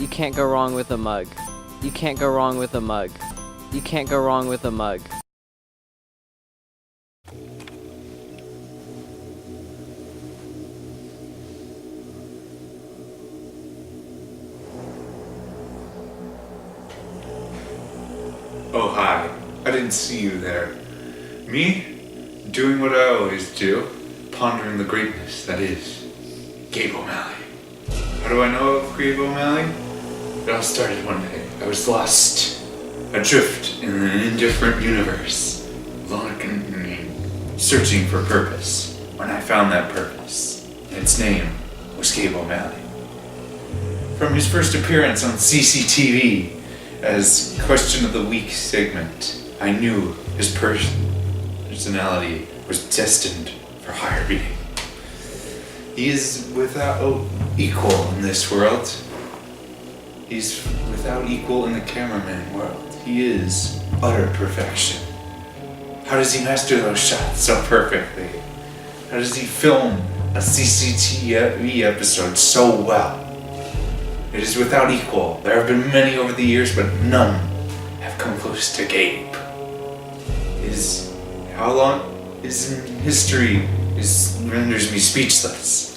You can't go wrong with a mug. You can't go wrong with a mug. You can't go wrong with a mug. Oh, hi. I didn't see you there. Me? Doing what I always do. Pondering the greatness that is Gabe O'Malley. How do I know of Gabe O'Malley? It all started one day. I was lost, adrift in an indifferent universe, searching for purpose. When I found that purpose, its name was Gabe O'Malley. From his first appearance on CCTV as Question of the Week segment, I knew his personality was destined for higher being. He is without equal in this world. He's without equal in the cameraman world. He is utter perfection. How does he master those shots so perfectly? How does he film a CCTV episode so well? It is without equal. There have been many over the years, but none have come close to Gabe. How long his history renders me speechless.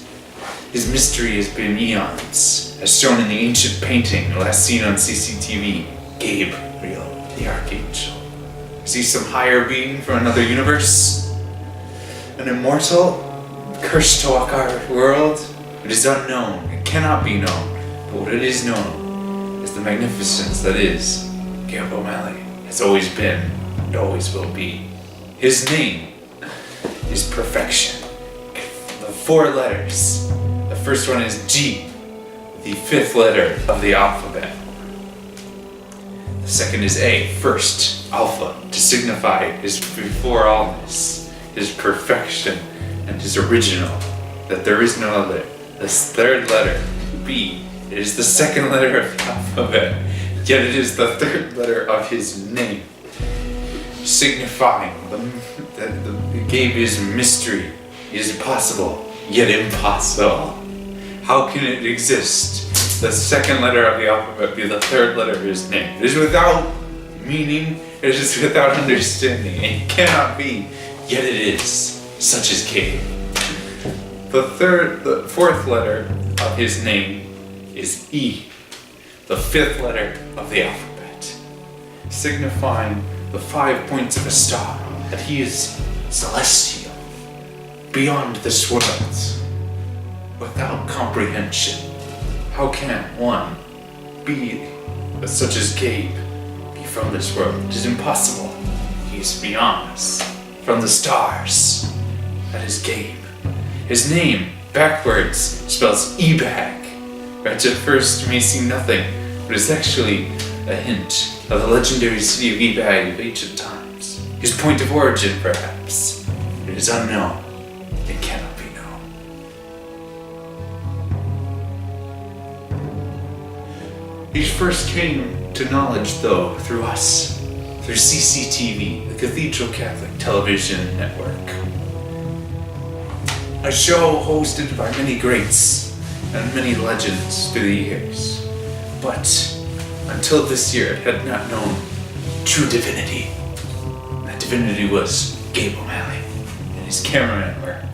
His mystery has been eons, as shown in the ancient painting last seen on CCTV. Gabriel, the Archangel. Is he some higher being from another universe? An immortal, cursed to walk our world? It is unknown. It cannot be known. But what it is known is the magnificence that is Gabe O'Malley. Has always been and always will be. His name is perfection. The 4 letters. The first one is G, the 5th letter of the alphabet. The second is A, first, alpha, to signify his before allness, his perfection, and his original, that there is no other. The third letter, B, it is the 2nd letter of the alphabet, yet it is the 3rd letter of his name, signifying that the Gabe is mystery, is possible, yet impossible. How can it exist? The 2nd letter of the alphabet be the 3rd letter of his name. It is without meaning, it is without understanding, and it cannot be, yet it is, such as Gabe. The 4th letter of his name is E, the 5th letter of the alphabet, signifying the 5 points of a star, that he is celestial, beyond this world, without comprehension. How can one be such as Gabe be from this world? It is impossible. He is beyond us, from the stars. That is Gabe. His name, backwards, spells E-bag. Right at first you may see nothing, but it's actually a hint of the legendary city of E-bag of ancient times. His point of origin, perhaps. It is unknown. It cannot be known. He first came to knowledge, though, through us, through CCTV, the Cathedral Catholic Television Network. A show hosted by many greats and many legends through the years. But until this year, it had not known true divinity. That divinity was Gabe O'Malley and his cameraman work.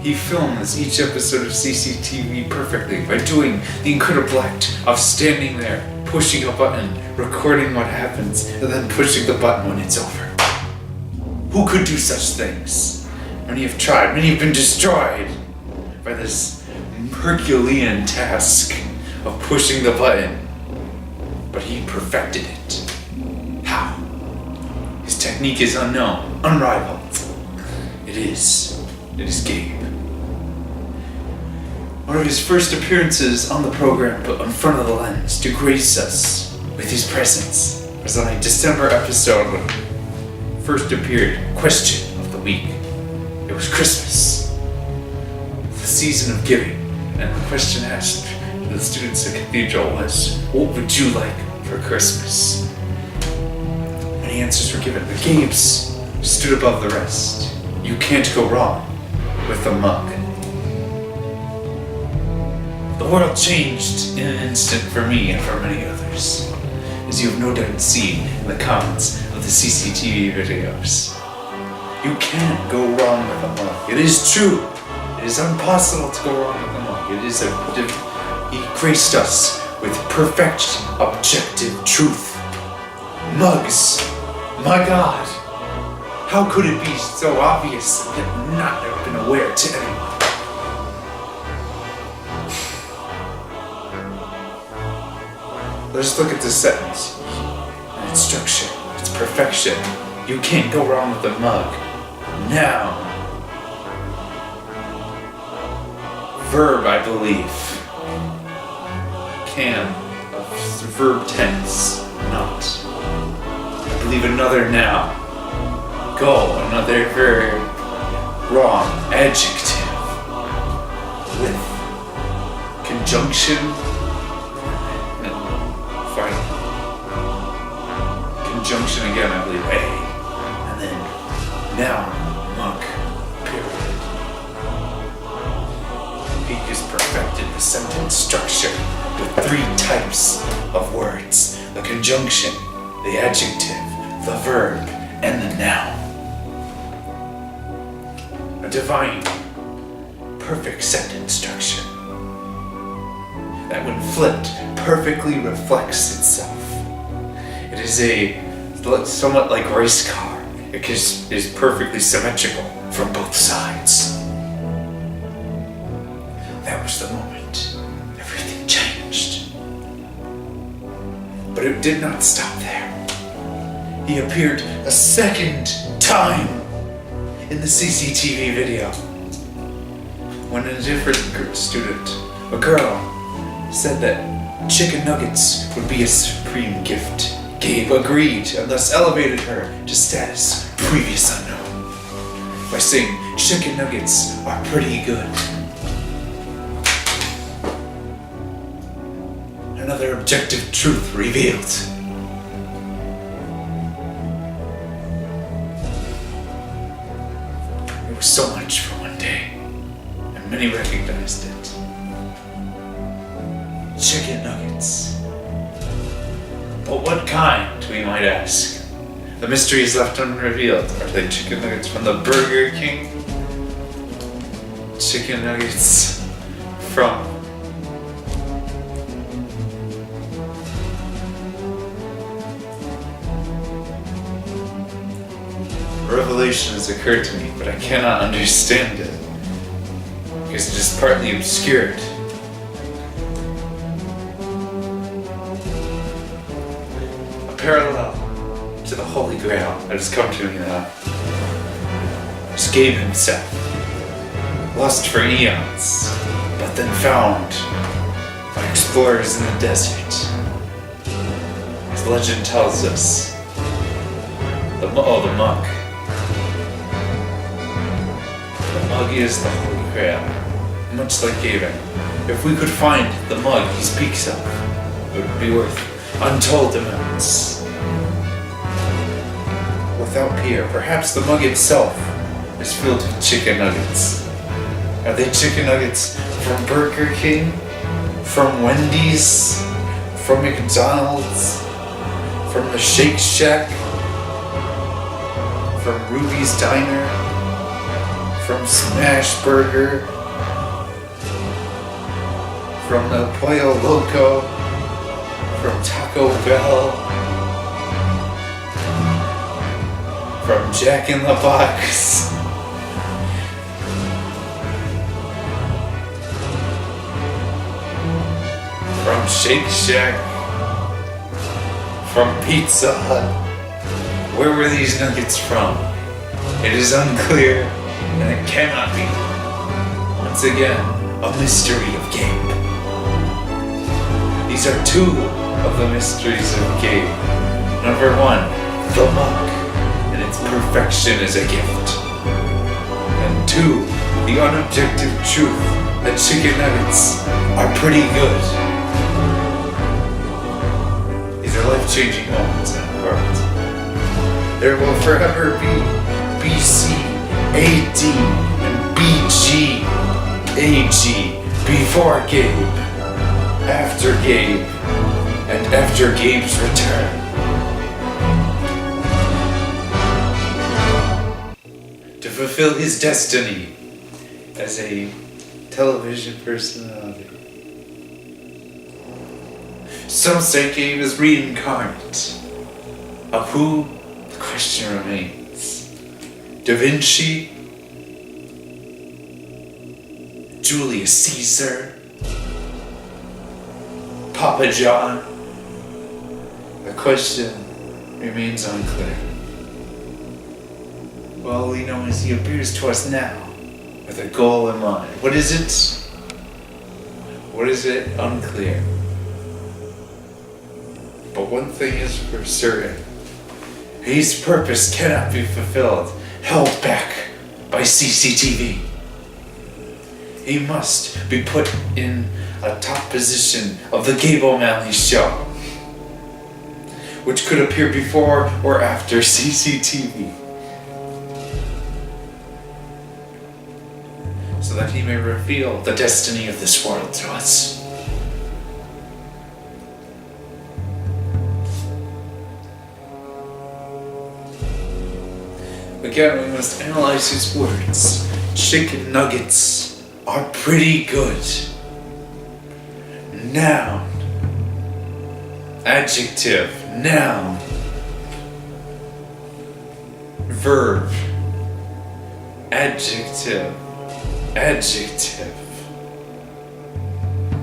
He films each episode of CCTV perfectly by doing the incredible act of standing there, pushing a button, recording what happens, and then pushing the button when it's over. Who could do such things? Many have tried, many have been destroyed by this Herculean task of pushing the button. But he perfected it. How? His technique is unknown, unrivaled. It is Gabe. One of his first appearances on the program put in front of the lens to grace us with his presence was on a December episode when he first appeared, Question of the Week. It was Christmas, the season of giving, and the question asked to the students at Cathedral was, what would you like for Christmas? Many answers were given, but Gabe's stood above the rest. You can't go wrong with a mug. The world changed in an instant for me and for many others, as you have no doubt seen in the comments of the CCTV videos. You can't go wrong with a mug. It is true. It is impossible to go wrong with a mug. He graced us with perfect, objective truth. Mugs. My God. How could it be so obvious and yet not have been aware to anyone? Let's look at this sentence and its structure, its perfection. You can't go wrong with a mug. Now. Verb, I believe. Can of verb tense, not. I believe another now. Go, another verb. Wrong, adjective. With conjunction and final. Conjunction again, I believe, A. And then noun, mug, period. He has perfected the sentence structure with 3 types of words: the conjunction, the adjective, the verb, and the noun. A divine, perfect sentence structure that, when flipped, perfectly reflects itself. It is somewhat like race car. It is perfectly symmetrical from both sides. That was the moment everything changed. But it did not stop there. He appeared a second time in the CCTV video when a different student, a girl, said that chicken nuggets would be a supreme gift. Gabe agreed and thus elevated her to status previous unknown by saying chicken nuggets are pretty good. Another objective truth revealed. It was so much for one day, and many recognized it. Chicken nuggets. But what kind, we might ask? The mystery is left unrevealed. Are they chicken nuggets from the Burger King? Chicken nuggets from revelation has occurred to me, but I cannot understand it because it is partly obscured. A parallel to the Holy Grail that has come to me now is Gabe himself, lost for eons, but then found by explorers in the desert. As legend tells us, the mug. Mug is the Holy Grail, much like Gabe. If we could find the mug he speaks of, it would be worth untold amounts. Without peer, perhaps the mug itself is filled with chicken nuggets. Are they chicken nuggets from Burger King? From Wendy's? From McDonald's? From the Shake Shack? From Ruby's Diner? From Smash Burger? From El Pollo Loco? From Taco Bell? From Jack in the Box? From Shake Shack? From Pizza Hut? Where were these nuggets from? It is unclear, and it cannot be. Once again, a mystery of Gabe. These are 2 of the mysteries of Gabe. Number 1, the mug, and its perfection as a gift. And 2, the unobjective truth that chicken nuggets are pretty good. These are life-changing moments in the world. There will forever be BC, AD, and BG, AG before Gabe. after Gabe and after Gabe's return. To fulfill his destiny as a television personality. Some say Gabe is reincarnate. Of who? The question remains. Da Vinci? Julius Caesar? Papa John? The question remains unclear. All we know is he appears to us now with a goal in mind. What is it? What is it? Unclear. But one thing is for certain. His purpose cannot be fulfilled, held back by CCTV. He must be put in a top position of the Gabe O'Malley show, which could appear before or after CCTV, so that he may reveal the destiny of this world to us. Again, we must analyze his words. Chicken nuggets are pretty good. Noun. Adjective. Noun. Verb. Adjective. Adjective.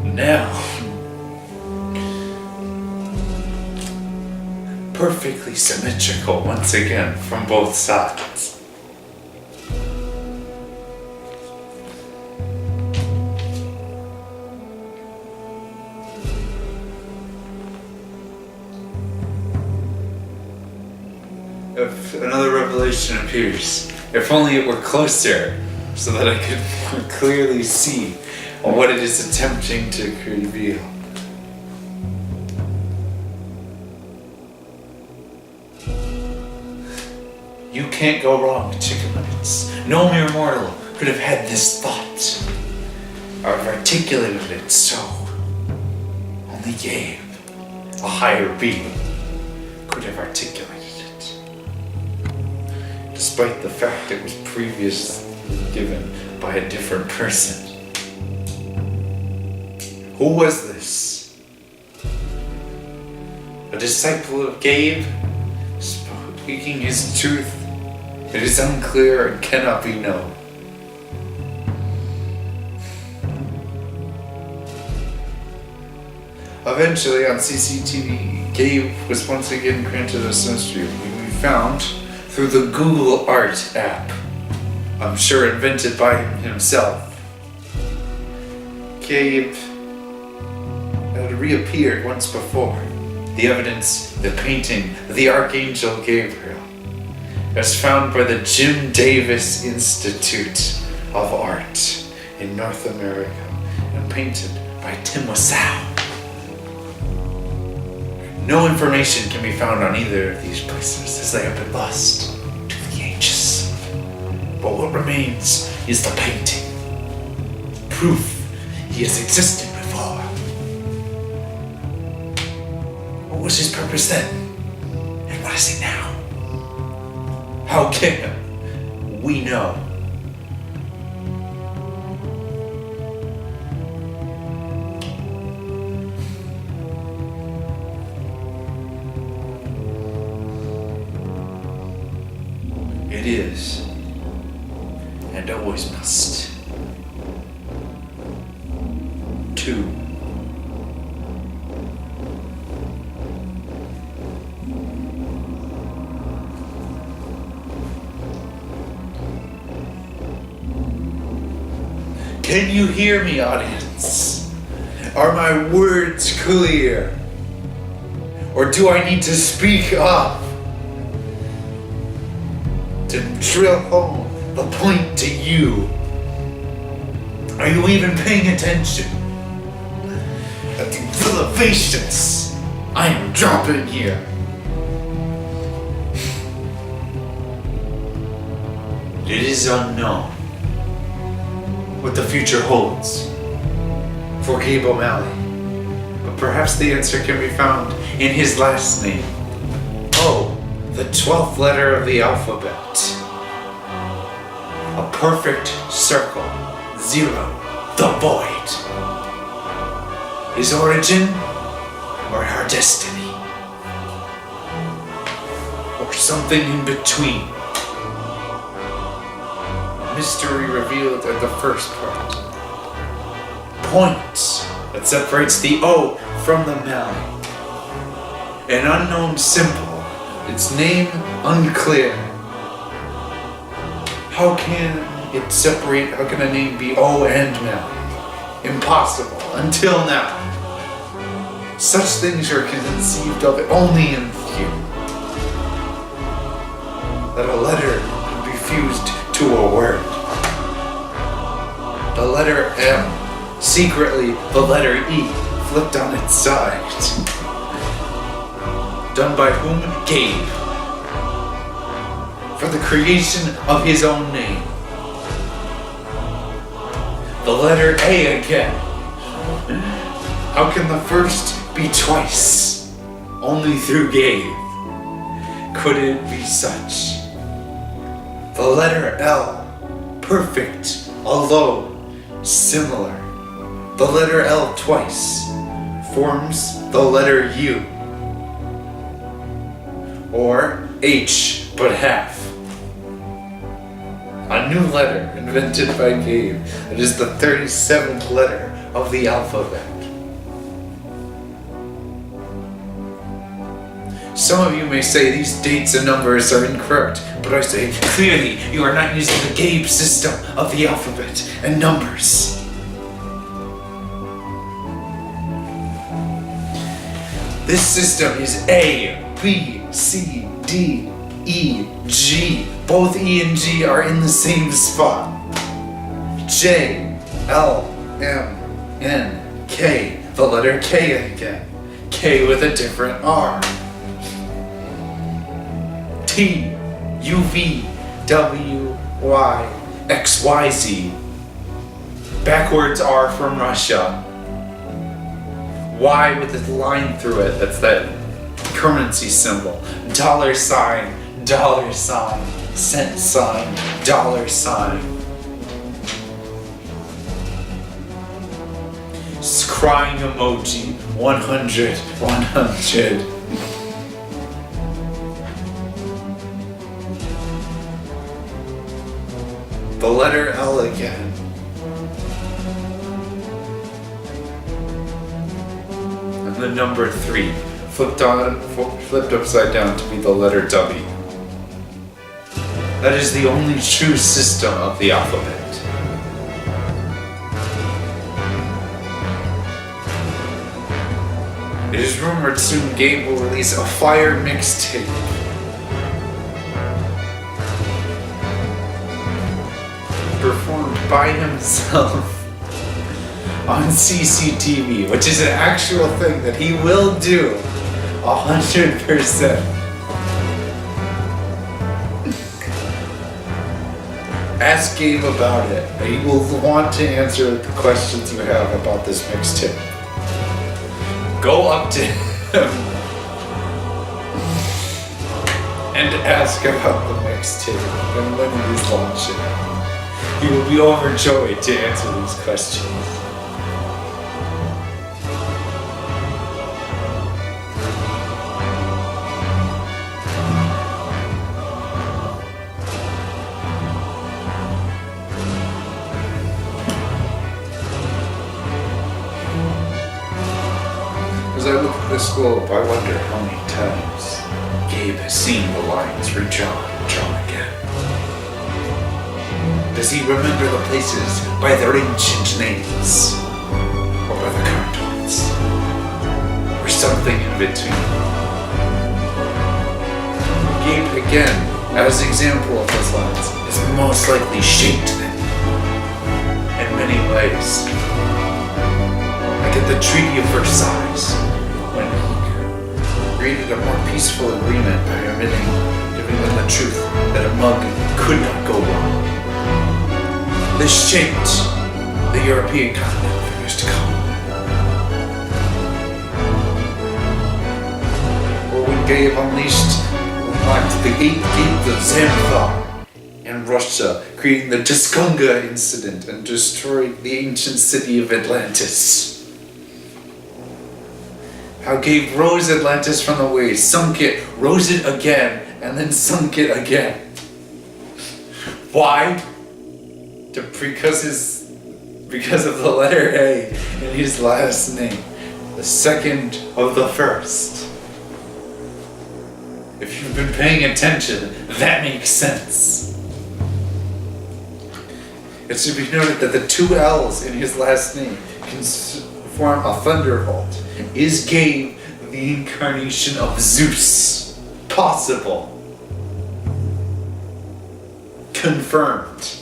Noun. Perfectly symmetrical once again from both sides. If another revelation appears, if only it were closer, so that I could more clearly see what it is attempting to reveal. You can't go wrong with chicken nuggets. No mere mortal could have had this thought, or have articulated it so. Only Gabe, a higher being, could have articulated it. Despite the fact it was previously given by a different person. Who was this? A disciple of Gabe? Speaking his truth? It is unclear and cannot be known. Eventually, on CCTV, Gabe was once again granted a sensory we found through the Google Art app. I'm sure invented by him himself. Gabe had reappeared once before. The evidence, the painting, the Archangel Gabriel, as found by the Jim Davis Institute of Art in North America and painted by Tim Wasow. No information can be found on either of these places as they have been lost to the ages. But what remains is the painting. Proof he has existed before. What was his purpose then? And what is it now? How can we know? It is, and always must. 2. Can you hear me, audience? Are my words clear? Or do I need to speak up to drill home the point to you? Are you even paying attention? At the elevations I am dropping here. It is unknown what the future holds for Gabe O'Malley perhaps the answer can be found in his last name. O, the 12th letter of the alphabet. A perfect circle. 0, the void. His origin or our destiny? Or something in between? A mystery revealed at the first part. Point that separates the O from the Mel. An unknown symbol, its name unclear. How can it separate, how can a name be O and Mel? Impossible, until now. Such things are conceived of only in few. That a letter can be fused to a word. The letter M, secretly the letter E, flipped on its side. Done by whom? Gabe. For the creation of his own name. The letter A again. How can the first be twice? Only through Gabe could it be such. The letter L, perfect, alone, similar. The letter L twice forms the letter U. Or H, but half. A new letter invented by Gabe. It is the 37th letter of the alphabet. Some of you may say these dates and numbers are incorrect, but I say clearly you are not using the Gabe system of the alphabet and numbers. This system is A, B, C, D, E, G. Both E and G are in the same spot. J, L, M, N, K. The letter K again. K with a different R. T, U, V, W, Y, X, Y, Z. Backwards R from Russia. Y with a line through it. That's that currency symbol. Dollar sign, cent sign, dollar sign. Crying emoji, 100, 100. The letter L again. And the number 3, flipped upside down to be the letter W. That is the only true system of the alphabet. It is rumored soon Gabe will release a fire mixtape. Performed by himself on CCTV, which is an actual thing that he will do 100%. Ask Gabe about it. He will want to answer the questions you have about this mixtape. Go up to him and ask about the mixtape and when he's launching. He will be overjoyed to answer these questions. As I look at this globe, I wonder how many times Gabe has seen the lines redrawn and drawn again. Does he remember the places by their ancient names? Or by the current ones? Or something in between? Gabe, again, as example of those lines, is most likely shaped them in many ways. Like at the Treaty of Versailles, when he created a more peaceful agreement by giving them the truth that a mug could not go wrong. This shaped the European continent for years to come. Gabe unlocked the 8th gate of Xanthar in Russia, creating the Tuscunga incident and destroyed the ancient city of Atlantis. How Gabe rose Atlantis from the waves, sunk it, rose it again, and then sunk it again. Why? Because of the letter A in his last name, the second of the first. If you've been paying attention, that makes sense. It should be noted that the 2 L's in his last name can form a thunderbolt. Is Gabe the incarnation of Zeus? Possible. Confirmed.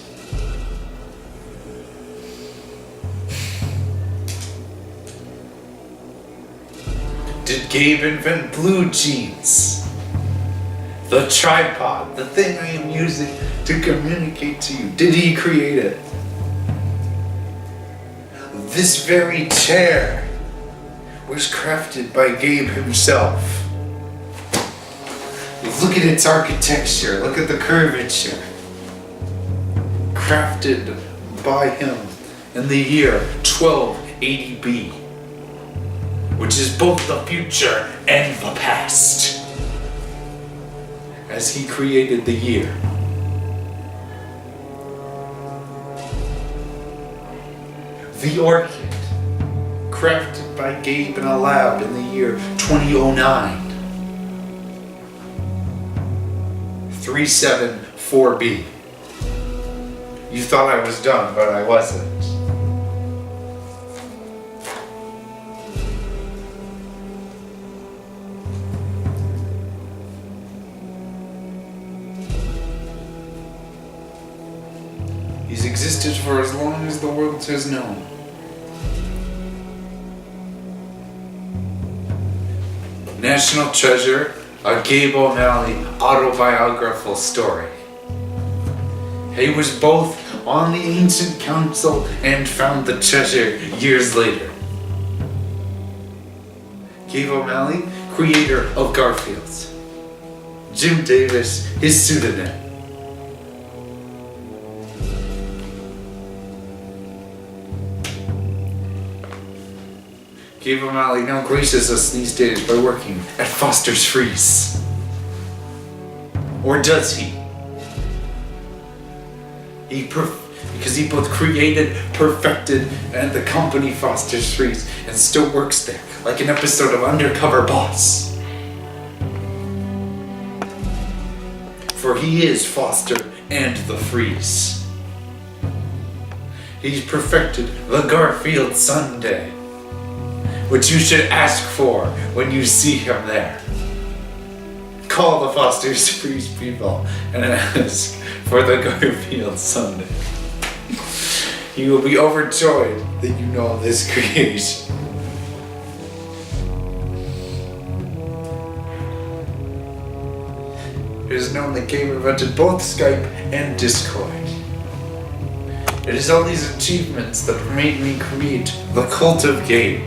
Did Gabe invent blue jeans? The tripod, the thing I am using to communicate to you. Did he create it? This very chair was crafted by Gabe himself. Look at its architecture, look at the curvature. Crafted by him in the year 1280B, which is both the future and the past, as he created the year. The orchid, crafted by Gabe in a lab in the year 2009. 374B. You thought I was done, but I wasn't. He's existed for as long as the world has known. National Treasure, a Gabe O'Malley autobiographical story. He was both on the Ancient Council and found the treasure years later. Gabe O'Malley, creator of Garfield. Jim Davis, his pseudonym. Gabe O'Malley now graces us these days by working at Foster's Freeze. Or does he? Because he both created, perfected, and the company Foster's Freeze, and still works there, like an episode of Undercover Boss. For he is Foster and the Freeze. He's perfected the Garfield Sundae, which you should ask for when you see him there. Call the Foster's Freeze people and ask for the Garfield Sundae. You will be overjoyed that you know this creation. It is known that Gabe invented both Skype and Discord. It is all these achievements that made me create the Cult of Gabe,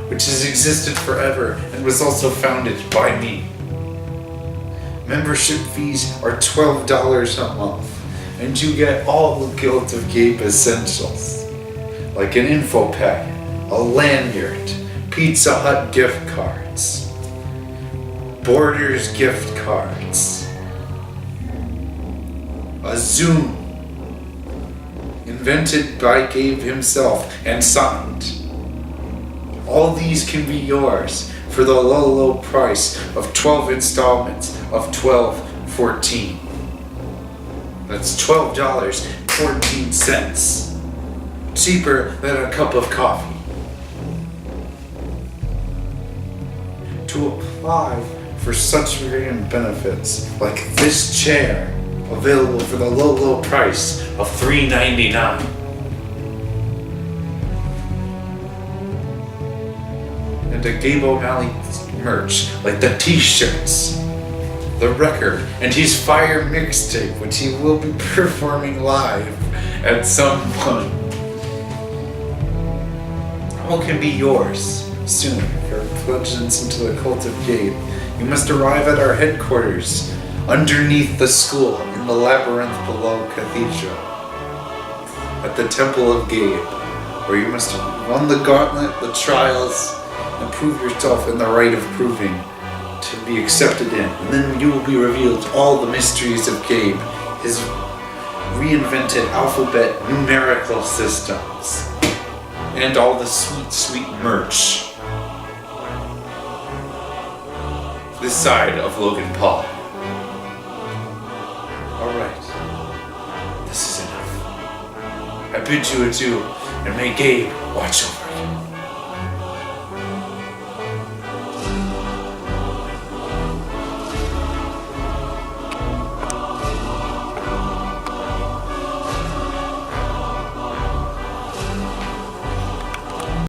which has existed forever and was also founded by me. Membership fees are $12 a month, and you get all the Guild of Gabe essentials, like an info pack, a lanyard, Pizza Hut gift cards, Borders gift cards, a Zoom, invented by Gabe himself and signed. All these can be yours for the low price of 12 installments of $12.14. That's $12.14. Cheaper than a cup of coffee. To apply for such variant benefits like this chair, available for the low price of $3.99. And a Gabe O'Malley merch, like the t-shirts, the record, and his Fire mixtape, which he will be performing live at some point. All can be yours Soon, for plunges into the cult of Gabe, you must arrive at our headquarters, underneath the school, in the labyrinth below Cathedral, at the Temple of Gabe, where you must run the gauntlet, the trials, and prove yourself in the right of proving to be accepted in. And then you will be revealed all the mysteries of Gabe, his reinvented alphabet numerical systems, and all the sweet, sweet merch this side of Logan Paul. Alright, this is enough. I bid you adieu, and may Gabe watch over you.